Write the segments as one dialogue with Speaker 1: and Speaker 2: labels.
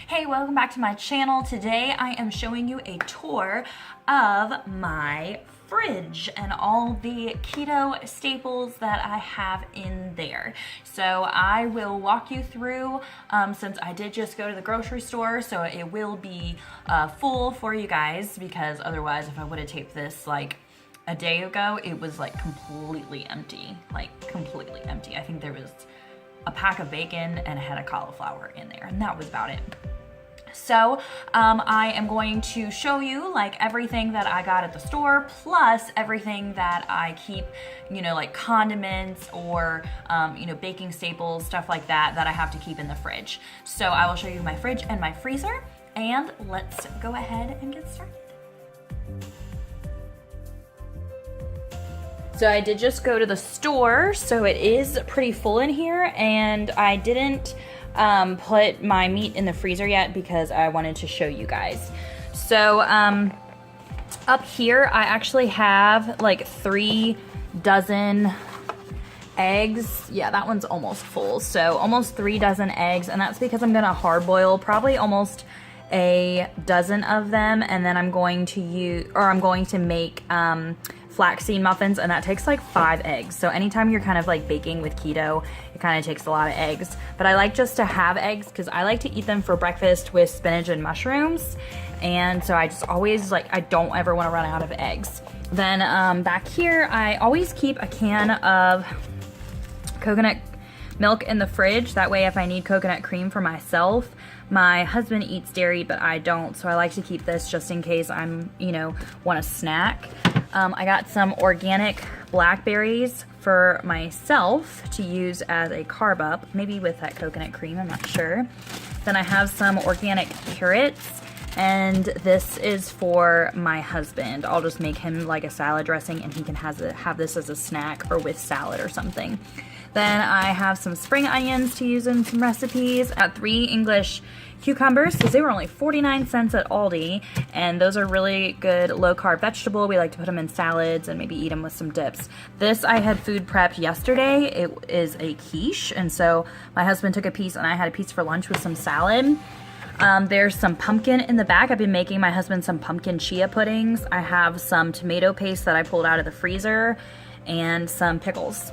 Speaker 1: Hey, welcome back to my channel. Today I am showing you a tour of my fridge and all the keto staples that I have in there. So I will walk you through, since I did just go to the grocery store, so it will be full for you guys, because otherwise if I would have taped this like a day ago, it was like completely empty, I think there was a pack of bacon and a head of cauliflower in there, and that was about it. So I am going to show you like everything that I got at the store, plus everything that I keep, like condiments or, baking staples, stuff like that, that I have to keep in the fridge. So I will show you my fridge and my freezer, and let's go ahead and get started. So I did just go to the store, so it is pretty full in here, and I didn't put my meat in the freezer yet because I wanted to show you guys. So up here I actually have like 3 dozen eggs. Yeah, that one's almost full. So almost 3 dozen eggs, and that's because I'm gonna hard boil probably almost a dozen of them, and then I'm going to make flaxseed muffins, and that takes like 5 eggs. So anytime you're kind of like baking with keto, it kind of takes a lot of eggs. But I like just to have eggs because I like to eat them for breakfast with spinach and mushrooms. And so I just always I don't ever want to run out of eggs. Then back here, I always keep a can of coconut milk in the fridge. That way if I need coconut cream for myself, my husband eats dairy, but I don't, so I like to keep this just in case I'm, want a snack. I got some organic blackberries for myself to use as a carb up, maybe with that coconut cream, I'm not sure. Then I have some organic carrots, and this is for my husband. I'll just make him like a salad dressing, and he can have this as a snack or with salad or something. Then I have some spring onions to use in some recipes. I got 3 English cucumbers because they were only 49 cents at Aldi, and those are really good low-carb vegetable. We like to put them in salads and maybe eat them with some dips. This I had food prepped yesterday. It is a quiche, and so my husband took a piece and I had a piece for lunch with some salad. There's some pumpkin in the back. I've been making my husband some pumpkin chia puddings. I have some tomato paste that I pulled out of the freezer and some pickles.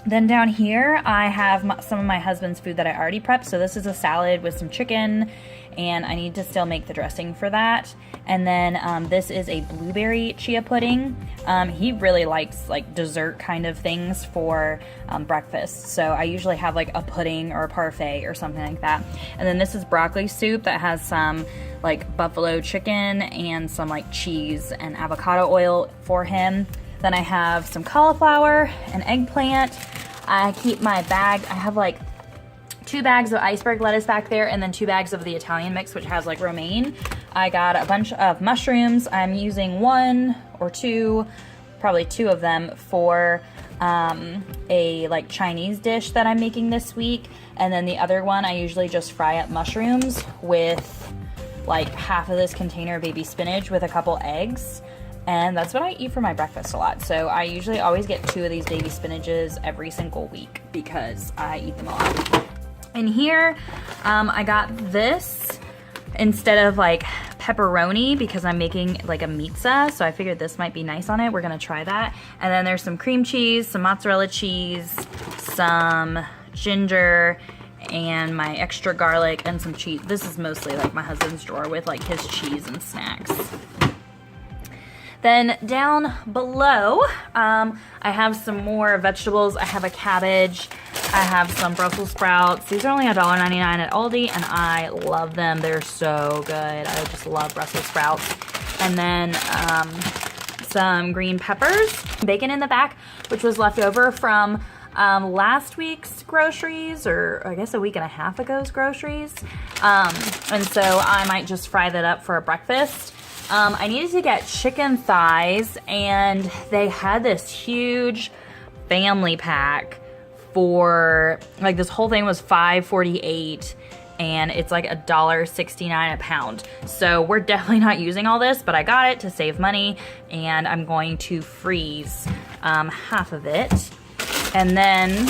Speaker 1: Then down here, I have some of my husband's food that I already prepped. So this is a salad with some chicken, and I need to still make the dressing for that. And then this is a blueberry chia pudding. He really likes like dessert kind of things for breakfast. So I usually have like a pudding or a parfait or something like that. And then this is broccoli soup that has some like buffalo chicken and some like cheese and avocado oil for him. Then I have some cauliflower and eggplant. I keep my bag, I have like 2 bags of iceberg lettuce back there, and then 2 bags of the Italian mix, which has like romaine. I got a bunch of mushrooms. I'm using 1 or 2, probably 2 of them for a like Chinese dish that I'm making this week. And then the other one, I usually just fry up mushrooms with like half of this container of baby spinach with a couple eggs. And that's what I eat for my breakfast a lot. So I usually always get 2 of these baby spinaches every single week because I eat them a lot. In here, I got this instead of like pepperoni because I'm making like a pizza. So I figured this might be nice on it. We're gonna try that. And then there's some cream cheese, some mozzarella cheese, some ginger, and my extra garlic and some cheese. This is mostly like my husband's drawer with like his cheese and snacks. Then down below, I have some more vegetables. I have a cabbage. I have some Brussels sprouts. These are only $1.99 at Aldi, and I love them. They're so good. I just love Brussels sprouts. And then some green peppers. Bacon in the back, which was left over from last week's groceries, or I guess a week and a half ago's groceries. And so I might just fry that up for a breakfast. I needed to get chicken thighs, and they had this huge family pack for, like, this whole thing was $5.48, and it's like $1.69 a pound. So we're definitely not using all this, but I got it to save money, and I'm going to freeze half of it. And then,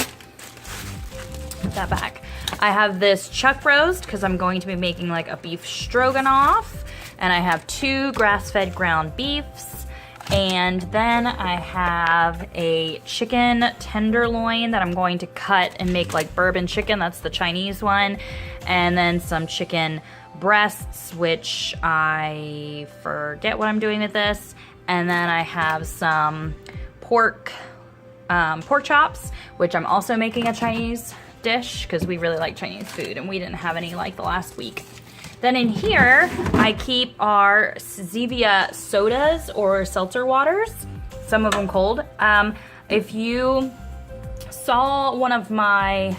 Speaker 1: put that back. I have this chuck roast because I'm going to be making like a beef stroganoff. And I have 2 grass-fed ground beefs. And then I have a chicken tenderloin that I'm going to cut and make like bourbon chicken. That's the Chinese one. And then some chicken breasts, which I forget what I'm doing with this. And then I have some pork chops, which I'm also making a Chinese dish because we really like Chinese food and we didn't have any like the last week. Then in here, I keep our Zevia sodas or seltzer waters, some of them cold. If you saw my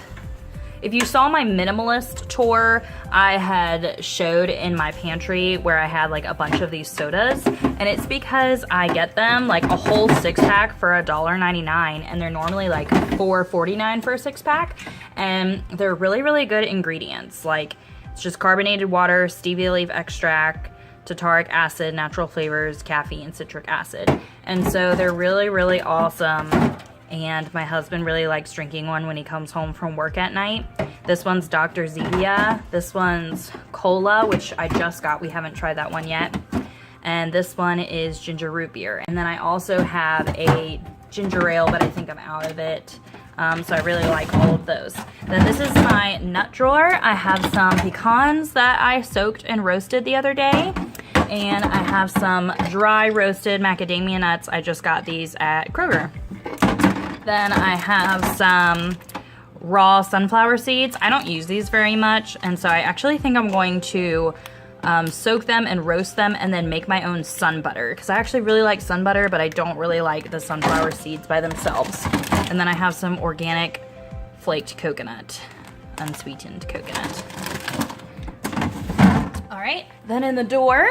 Speaker 1: minimalist tour, I had showed in my pantry where I had like a bunch of these sodas, and it's because I get them like a whole 6-pack for $1.99, and they're normally like $4.49 for a 6-pack, and they're really, really good ingredients. Like, it's just carbonated water, stevia leaf extract, tartaric acid, natural flavors, caffeine, citric acid. And so they're really, really awesome. And my husband really likes drinking one when he comes home from work at night. This one's Dr. Zevia. This one's Cola, which I just got. We haven't tried that one yet. And this one is ginger root beer. And then I also have a ginger ale, but I think I'm out of it. So I really like all of those. Then this is my nut drawer. I have some pecans that I soaked and roasted the other day. And I have some dry roasted macadamia nuts. I just got these at Kroger. Then I have some raw sunflower seeds. I don't use these very much, and so I actually think I'm going to soak them and roast them and then make my own sun butter, because I actually really like sun butter, but I don't really like the sunflower seeds by themselves. And then I have some organic flaked coconut, unsweetened coconut. All right, then in the door,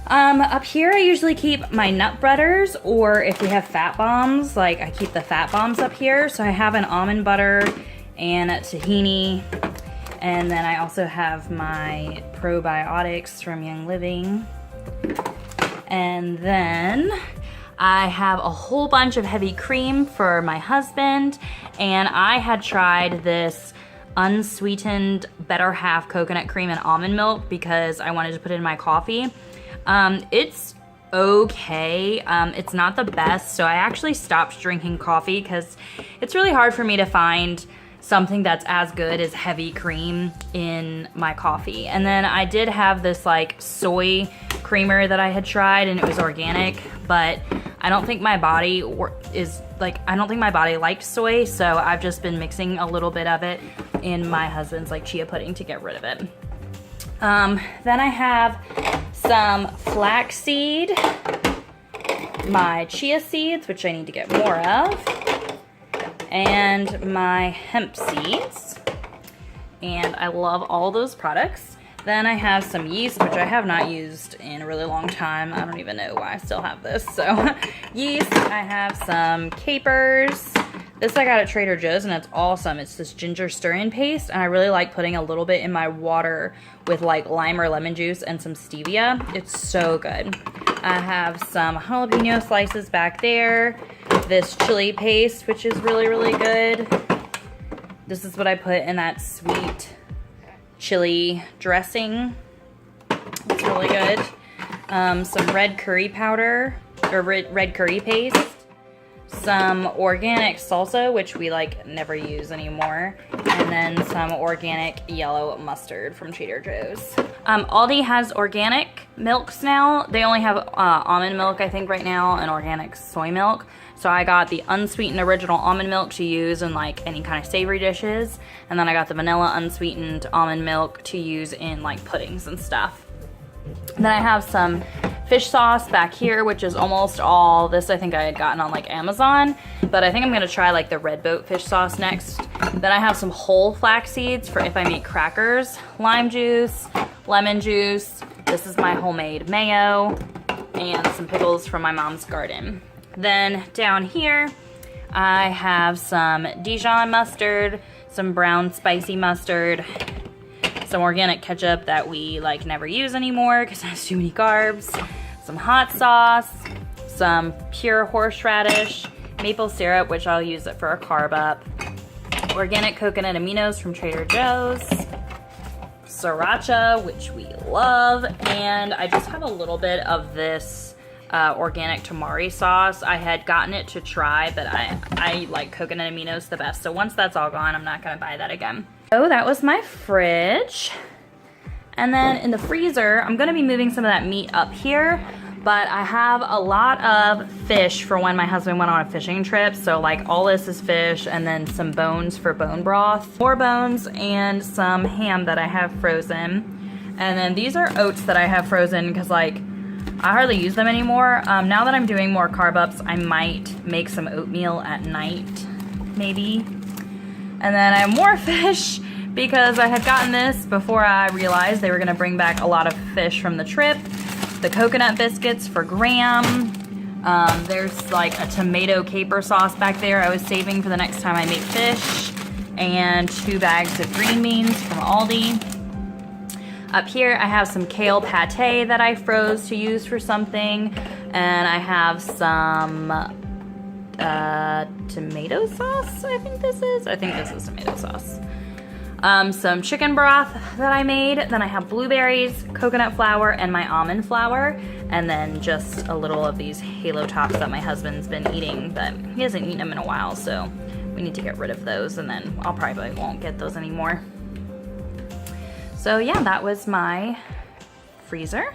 Speaker 1: up here I usually keep my nut butters, or if we have fat bombs, like I keep the fat bombs up here. So I have an almond butter and tahini, and then I also have my probiotics from Young Living. And then I have a whole bunch of heavy cream for my husband, and I had tried this unsweetened Better Half coconut cream and almond milk because I wanted to put it in my coffee. It's okay. It's not the best, so I actually stopped drinking coffee because it's really hard for me to find something that's as good as heavy cream in my coffee. And then I did have this like soy creamer that I had tried, and it was organic, but I don't think my body likes soy, so I've just been mixing a little bit of it in my husband's like chia pudding to get rid of it. Then I have some flaxseed, my chia seeds, which I need to get more of, and my hemp seeds, and I love all those products. Then I have some yeast, which I have not used in a really long time. I don't even know why I still have this. So yeast, I have some capers. This I got at Trader Joe's, and it's awesome. It's this ginger stir-in paste, and I really like putting a little bit in my water with like lime or lemon juice and some stevia. It's so good. I have some jalapeno slices back there. This chili paste, which is really, really good. This is what I put in that sweet chili dressing. It's really good. Some red curry powder, or red curry paste. Some organic salsa, which we like never use anymore, and then some organic yellow mustard from Trader Joe's. Aldi has organic milks now. They only have almond milk, I think, right now, and organic soy milk. So I got the unsweetened original almond milk to use in like any kind of savory dishes, and then I got the vanilla unsweetened almond milk to use in like puddings and stuff. Then I have some fish sauce back here, which is almost all. This I think I had gotten on like Amazon, but I think I'm gonna try like the red boat fish sauce next. Then I have some whole flax seeds for if I make crackers, lime juice, lemon juice. This is my homemade mayo, and some pickles from my mom's garden. Then down here I have some Dijon mustard, some brown spicy mustard, some organic ketchup that we like never use anymore because it has too many carbs, some hot sauce, some pure horseradish, maple syrup, which I'll use it for a carb up, organic coconut aminos from Trader Joe's, sriracha, which we love, and I just have a little bit of this organic tamari sauce. I had gotten it to try, but I like coconut aminos the best, so once that's all gone, I'm not gonna buy that again. So that was my fridge. And then in the freezer, I'm gonna be moving some of that meat up here, but I have a lot of fish for when my husband went on a fishing trip. So like all this is fish, and then some bones for bone broth, more bones, and some ham that I have frozen. And then these are oats that I have frozen because like I hardly use them anymore. Now that I'm doing more carb ups, I might make some oatmeal at night, maybe. And then I have more fish because I had gotten this before I realized they were gonna bring back a lot of fish from the trip. The coconut biscuits for Graham. There's like a tomato caper sauce back there I was saving for the next time I make fish. And 2 bags of green beans from Aldi. Up here I have some kale pate that I froze to use for something. And I have some tomato sauce, I think this is. I think this is tomato sauce. Some chicken broth that I made. Then I have blueberries, coconut flour, and my almond flour. And then just a little of these Halo Tops that my husband's been eating, but he hasn't eaten them in a while, so we need to get rid of those, and then I'll probably won't get those anymore. So yeah, that was my freezer.